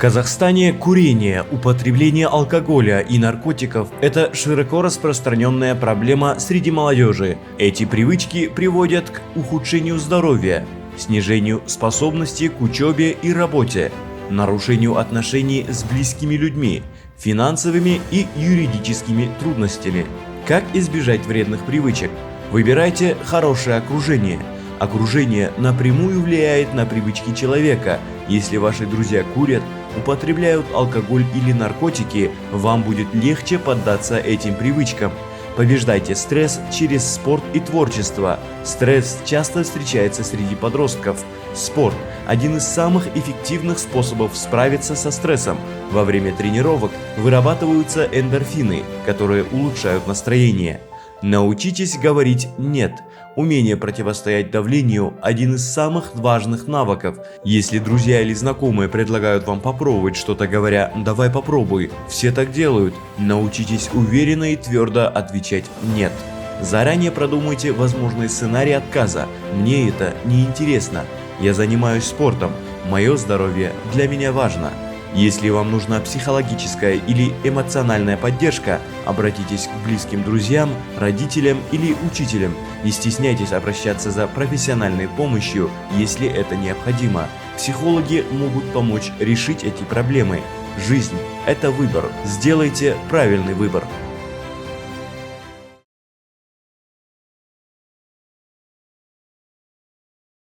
Казахстане курение, употребление алкоголя и наркотиков – это широко распространенная проблема среди молодежи. Эти привычки приводят к ухудшению здоровья, снижению способностей к учебе и работе, нарушению отношений с близкими людьми, финансовыми и юридическими трудностями. Как избежать вредных привычек? Выбирайте хорошее окружение. Окружение напрямую влияет на привычки человека. Если ваши друзья курят, употребляют алкоголь или наркотики, вам будет легче поддаться этим привычкам. Побеждайте стресс через спорт и творчество. Стресс часто встречается среди подростков. Спорт – один из самых эффективных способов справиться со стрессом. Во время тренировок вырабатываются эндорфины, которые улучшают настроение. Научитесь говорить «нет». Умение противостоять давлению – один из самых важных навыков. Если друзья или знакомые предлагают вам попробовать что-то, говоря «давай попробуй», все так делают. Научитесь уверенно и твердо отвечать «нет». Заранее продумайте возможный сценарий отказа. Мне это не интересно. Я занимаюсь спортом. Мое здоровье для меня важно. Если вам нужна психологическая или эмоциональная поддержка, обратитесь к близким друзьям, родителям или учителям. Не стесняйтесь обращаться за профессиональной помощью, если это необходимо. Психологи могут помочь решить эти проблемы. Жизнь – это выбор. Сделайте правильный выбор.